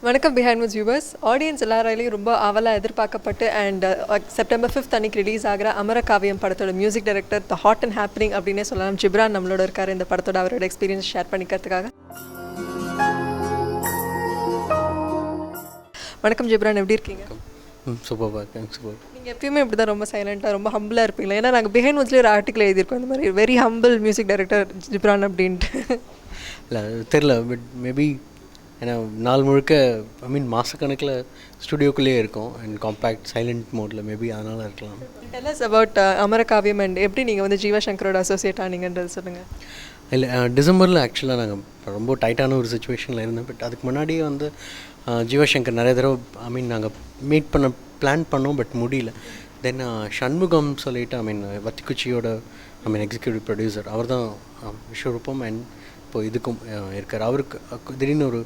வணக்கம் behind memes viewers. Audience எல்லாராலையும் ரொம்ப ஆவலாக எதிர்பார்க்கப்பட்டு அண்ட் செப்டம்பர் 5th அன்னைக்கு ரிலீஸ் ஆகிற அமரகாவியம் படத்தோட music director the hot and happening அப்படின்னே சொல்லலாம். ஜிப்ரான் நம்மளோட இருக்கார் இந்த படத்தோட அவரோட எக்ஸ்பீரியன்ஸ் ஷேர் பண்ணிக்கிறதுக்காக. வணக்கம் ஜிப்ரான், எப்படி இருக்கீங்க? சூப்பராக இருக்கேன். சூப்பர். நீங்கள் எப்பயுமே இப்படி தான் ரொம்ப சைலண்ட்டாக ரொம்ப ஹம்பிளாக இருப்பீங்களா? ஏன்னா நாங்கள் பிஹைண்ட் மீம்ஸ்லேயே ஒரு ஆர்டிக்கல் எழுதியிருக்கோம் இந்த மாதிரி very humble music director Ghibran அப்படின்ட்டு. இல்லை தெரில, பட் மேபி ஏன்னா நாள் முழுக்க மாதக்கணக்கில் ஸ்டுடியோக்குள்ளேயே இருக்கும் அண்ட் காம்பேக்ட் சைலண்ட் மோடில், மேபி அதனால் இருக்கலாம். டெல் அஸ் அபவுட் அமரகாவியம் அண்ட் எப்படி நீங்கள் வந்து ஜீவா சங்கரோட அசோசியேட் ஆனீங்கன்றது சொல்லுங்கள். இல்லை, டிசம்பரில் ஆக்சுவலாக நாங்கள் ரொம்ப டைட்டான ஒரு சுச்சுவேஷனில் இருந்தோம். பட் அதுக்கு முன்னாடியே வந்து ஜீவாசங்கர் நிறைய தடவை நாங்கள் மீட் பண்ண பிளான் பண்ணோம், பட் முடியல. தென் ஷண்முகம் சொல்லிட்டு வத்திக்குச்சியோட எக்ஸிக்யூட்டிவ் ப்ரொடியூசர் அவர் தான் விஸ்வரூபம் அண்ட் இப்போ இதுக்கும் இருக்கார். அவருக்கு திடீர்னு ஒரு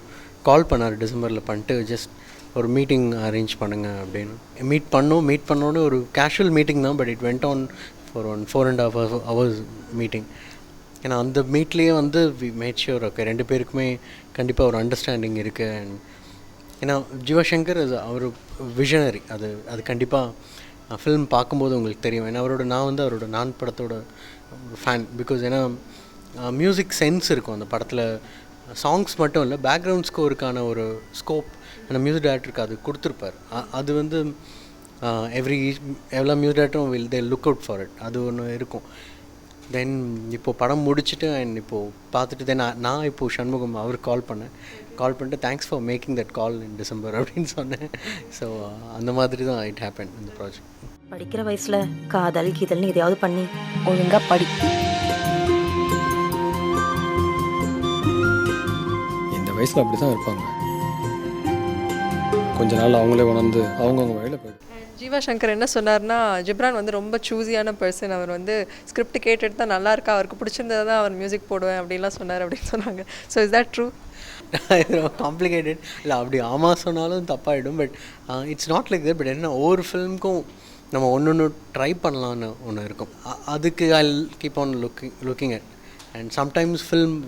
கால் பண்ணார் டிசம்பரில், பண்ணிட்டு ஜஸ்ட் ஒரு மீட்டிங் அரேஞ்ச் பண்ணுங்க அப்படின்னு. மீட் பண்ணோன்னு ஒரு கேஷுவல் மீட்டிங் தான், but it went on for 4.5 hours meeting. ஏன்னா அந்த மீட்லேயே வந்து வி மேட் ஷூர் ஓகே ரெண்டு பேருக்குமே கண்டிப்பாக ஒரு அண்டர்ஸ்டாண்டிங் இருக்குது. அண்ட் ஏன்னா ஜீவாசங்கர் அவர் விஷனரி, அது கண்டிப்பாக ஃபிலிம் பார்க்கும்போது உங்களுக்கு தெரியும். ஏன்னா அவரோட நான் படத்தோட ஒரு ஃபேன். பிகாஸ் ஏன்னா மியூசிக் சென்ஸ் இருக்கும் அந்த படத்தில். சாங்ஸ் மட்டும் இல்லை, பேக்ரவுண்ட் ஸ்கோருக்கான ஒரு ஸ்கோப் அந்த மியூசிக் டைரக்டருக்கு அது கொடுத்துருப்பார். அது வந்து எவ்வளோ மியூசிக் டைரக்டரும் they look out for it, அது ஒன்று இருக்கும். தென் இப்போது படம் முடிச்சுட்டு அண்ட் இப்போது பார்த்துட்டு தென் நான் இப்போது ஷண்முகம் அவருக்கு கால் பண்ணிட்டு thanks for making that call in December அப்படின்னு சொன்னேன். ஸோ அந்த மாதிரி தான் இட் ஹேப்பன் இந்த ப்ராஜெக்ட். படிக்கிற வயசில் காதல் கீதல்னு எதையாவது பண்ணி ஒழுங்காக படி. இந்த வயசில் அப்படி தான் இருப்பாங்க. கொஞ்ச நாள் அவங்களே உணர்ந்து அவங்கவுங்க வழியில் போய். ஜீவா சங்கர் என்ன சொன்னார்னா, ஜிப்ரான் வந்து ரொம்ப சூஸியான பர்சன். அவர் வந்து ஸ்கிரிப்ட் கேட்டுட்டு தான் நல்லா இருக்கா, அவருக்கு பிடிச்சிருந்ததை தான் அவர் மியூசிக் போடுவேன் அப்படின்லாம் சொன்னார் அப்படின்னு சொன்னாங்க. So is that true? Complicated இல்லை, அப்படி ஆமாம் சொன்னாலும் தப்பாகிடும். But it's not like that. But என்ன ஒவ்வொரு ஃபிலிமுக்கும் நம்ம ஒன்று ட்ரை பண்ணலான்னு ஒன்று இருக்கும். அதுக்கு I keep on looking at and sometimes film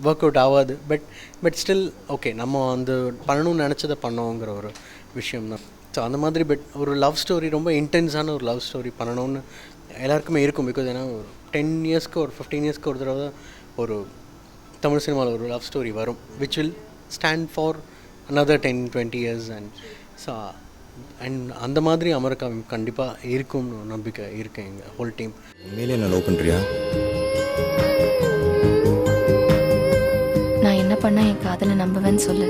work out ஆகாது. பட் ஸ்டில் ஓகே, நம்ம அந்த பண்ணணும்னு நினச்சதை பண்ணோங்கிற ஒரு விஷயம் தான். ஸோ அந்த மாதிரி. பட் ஒரு லவ் ஸ்டோரி, ரொம்ப இன்டென்ஸான ஒரு லவ் ஸ்டோரி பண்ணணும்னு எல்லாருக்குமே இருக்கும். பிகாஸ் ஏன்னா ஒரு 10 இயர்ஸ்க்கு ஒரு 15 இயர்ஸ்க்கு ஒரு தடவை ஒரு தமிழ் சினிமாவில் ஒரு லவ் ஸ்டோரி வரும், which will stand for another 10-20 years. And அந்த மாதிரி அமரகாவியம் கண்டிப்பாக இருக்கும்னு நம்பிக்கை இருக்குது எங்கள் ஹோல் டீம். உண்மையிலே என்ன லவ் பண்ணுறியா? நான் என்ன பண்ணா என் காதலை நம்புவேன்னு சொல்லு.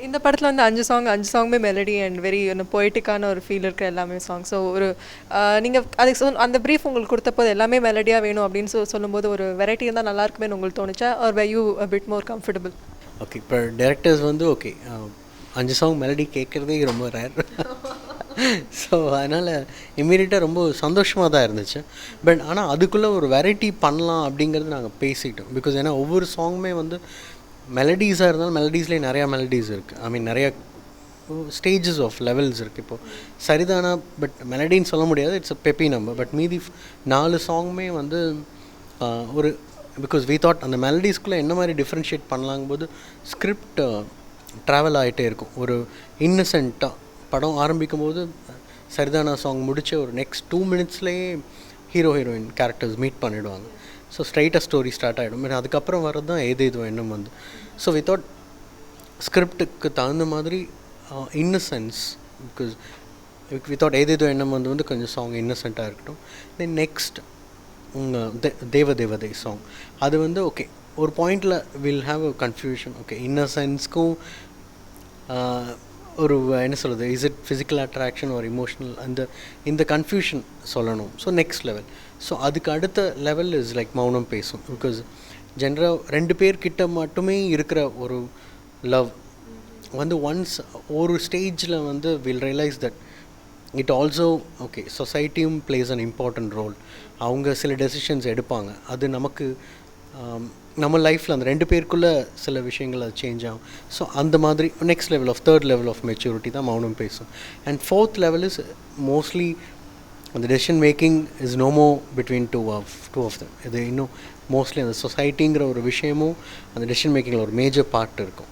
இந்த படத்தில் வந்து 5 சாங்குமே மெலடி அண்ட் வெரி பொய்ட்டிக்கான ஒரு ஃபீல் இருக்கிற எல்லாமே சாங். ஸோ ஒரு நீங்கள் அதுக்கு அந்த ப்ரீஃப் உங்களுக்கு கொடுத்தப்போது எல்லாமே மெலடியாக வேணும் அப்படின்னு சொல்லும்போது ஒரு வெரைட்டி இருந்தால் நல்லா இருக்குமே உங்களுக்கு தோணுச்சா, are way you a bit more comfortable? Okay, இப்போ டேரக்டர்ஸ் வந்து ஓகே 5 சாங் மெலடி கேட்குறதே ரொம்ப ரேர். ஸோ அதனால் இம்மீடியட்டாக ரொம்ப சந்தோஷமாக தான் இருந்துச்சு. பட் ஆனால் அதுக்குள்ளே ஒரு வெரைட்டி பண்ணலாம் அப்படிங்கிறது நாங்கள் பேசிட்டோம். பிகாஸ் ஏன்னா ஒவ்வொரு சாங்குமே வந்து மெலடிஸாக இருந்தாலும் மெலடிஸ்லேயே நிறையா மெலடிஸ் இருக்குது. நிறையா ஸ்டேஜஸ் ஆஃப் லெவல்ஸ் இருக்குது. இப்போது சரிதானா, பட் மெலடின்னு சொல்ல முடியாது, it's a peppy number. But மீதி 4 சாங்குமே வந்து ஒரு பிகாஸ் வி தாட் அந்த மெலடிஸ்குள்ளே என்ன மாதிரி டிஃப்ரென்ஷியேட் பண்ணலாங்கும்போது ஸ்கிரிப்ட் ட்ராவல் ஆகிட்டே இருக்கும். ஒரு இன்னசென்ட்டாக படம் ஆரம்பிக்கும் போது சரிதானா சாங் முடித்த ஒரு நெக்ஸ்ட் 2 minutesலேயே ஹீரோயின் கேரக்டர்ஸ் மீட் பண்ணிவிடுவாங்க. ஸோ ஸ்ட்ரைட்டாக ஸ்டோரி ஸ்டார்ட் ஆகிடும். பட் அதுக்கப்புறம் வர்றது தான் ஏதோ எண்ணம் வந்து. ஸோ வி தாட் ஸ்கிரிப்டுக்கு தகுந்த மாதிரி இன்னசென்ஸ், பிகாஸ் வி தாட் ஏதோ எண்ணம் வந்து கொஞ்சம் சாங் இன்னசென்ட்டாக இருக்கட்டும். தென் நெக்ஸ்ட் தேவதை சாங் அது வந்து ஓகே ஒரு பாயிண்டில் will have a confusion. Okay, இன்னசென்ஸ்க்கும் ஒரு என்ன சொல்கிறது, இஸ் இட் ஃபிசிக்கல் அட்ராக்ஷன் ஒரு இமோஷ்னல், இந்த கன்ஃபியூஷன் சொல்லணும். So next level. ஸோ அதுக்கு அடுத்த லெவல் இஸ் லைக் மௌனம் பேசும். பிகாஸ் ஜென்ரலாக 2 பேர்கிட்ட மட்டுமே இருக்கிற ஒரு லவ் வந்து ஒன்ஸ் ஒரு ஸ்டேஜில் வந்து will realise that it also okay சொசைட்டியும் பிளேஸ் அன் இம்பார்ட்டன்ட் ரோல். அவங்க சில டெசிஷன்ஸ் எடுப்பாங்க, அது நமக்கு நம்ம லைஃப்பில் அந்த 2 பேருக்குள்ளே சில விஷயங்கள் அது சேஞ்ச் ஆகும். ஸோ அந்த மாதிரி next level of third level of maturity தான் மௌனம் பேசும். And 4th level is mostly அந்த decision making is no more between two of them. இது இன்னும் மோஸ்ட்லி அந்த சொசைட்டிங்கிற ஒரு விஷயமும் அந்த டெசிஷன் மேக்கிங்கில் ஒரு மேஜர் பார்ட் இருக்கும்.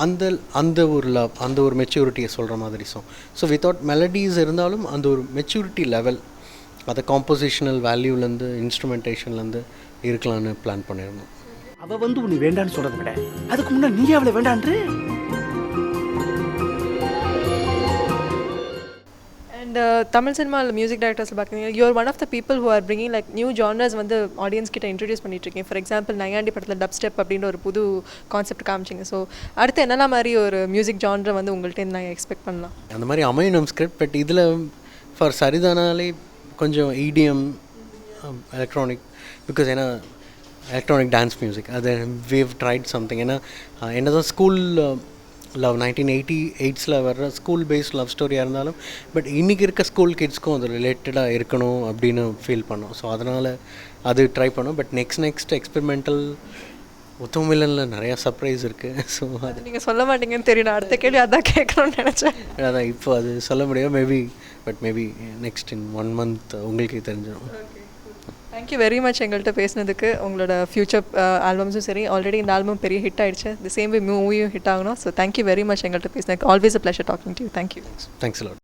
அந்த அந்த ஒரு லவ், அந்த ஒரு மெச்சூரிட்டியை சொல்கிற மாதிரி சாங். ஸோ வித்தவுட் மெலடிஸ் இருந்தாலும் அந்த ஒரு மெச்சூரிட்டி லெவல், அதை காம்போசிஷனல் வேல்யூலேருந்து இன்ஸ்ட்ருமெண்டேஷன்லேருந்து இருக்கலான்னு பிளான் பண்ணியிருந்தோம். அவள் வந்து உன்னை வேண்டான்னு சொல்கிறத விட அதுக்கு முன்னாடி நீயே அவளை வேண்டான்று. அண்ட் தமிழ் சினிமாவில் மியூசிக் டைரக்டர்ஸில் பார்த்தீங்கன்னா you're one of the people who are bringing like new genres வந்து ஆடியன்ஸ் கிட்ட இன்ட்ரடியூஸ் பண்ணிட்டுருக்கீங்க. ஃபார் எக்ஸாம்பிள் நையாண்டி படத்தில் டப் ஸ்டெப் அப்படின்ற ஒரு புது கான்செப்ட் காமிச்சிங்க. ஸோ அடுத்து என்னென்ன மாதிரி ஒரு மியூசிக் ஜான்ரை வந்து உங்கள்கிட்ட நாங்கள் எக்ஸ்பெக்ட் பண்ணலாம்? அந்த மாதிரி அமையணும் ஸ்கிரிப்ட். பட் இதில் ஃபார் சரிதானாலே கொஞ்சம் இடிஎம், எலக்ட்ரானிக், பிகாஸ் ஏன்னா எலக்ட்ரானிக் டான்ஸ் மியூசிக் அது வேவ் ட்ரைட் சம்திங். ஏன்னா என்ன தான் ஸ்கூல் லவ் 1988s வர்ற ஸ்கூல் பேஸ்ட் லவ் ஸ்டோரியாக இருந்தாலும் பட் இன்றைக்கி இருக்க ஸ்கூல் கிட்ஸ்க்கும் அது ரிலேட்டடாக இருக்கணும் அப்படின்னு ஃபீல் பண்ணோம். ஸோ அதனால் அது ட்ரை பண்ணோம். பட் நெக்ஸ்ட் எக்ஸ்பெரிமெண்டல் உத்தமில்லனில் நிறையா சர்ப்ரைஸ் இருக்குது. ஸோ அது நீங்கள் சொல்ல மாட்டீங்கன்னு தெரியும். நான் அடுத்த கேள்வி அதான் கேட்கணும்னு நினச்சேன். அதான் இப்போ அது சொல்ல முடியாது. மேபி நெக்ஸ்ட் இன் 1 month உங்களுக்கே தெரிஞ்சிடும். தேங்க்யூ வெரி மச் எங்கள்கிட்ட பேசினதுக்கு. உங்களோட ஃப்யூச்சர் ஆல்பம்ஸும் சரி, ஆல்ரெடி இந்த ஆல்பம் பெரிய ஹிட் ஆகிடுச்சு. தி சேம் வே மூவியும் ஹிட் ஆகணும். ஸோ தேங்க்யூ வெரி மச் எங்கள்கிட்ட பேசினதுக்கு. Always a pleasure talking to you. Thank you. Thanks a lot.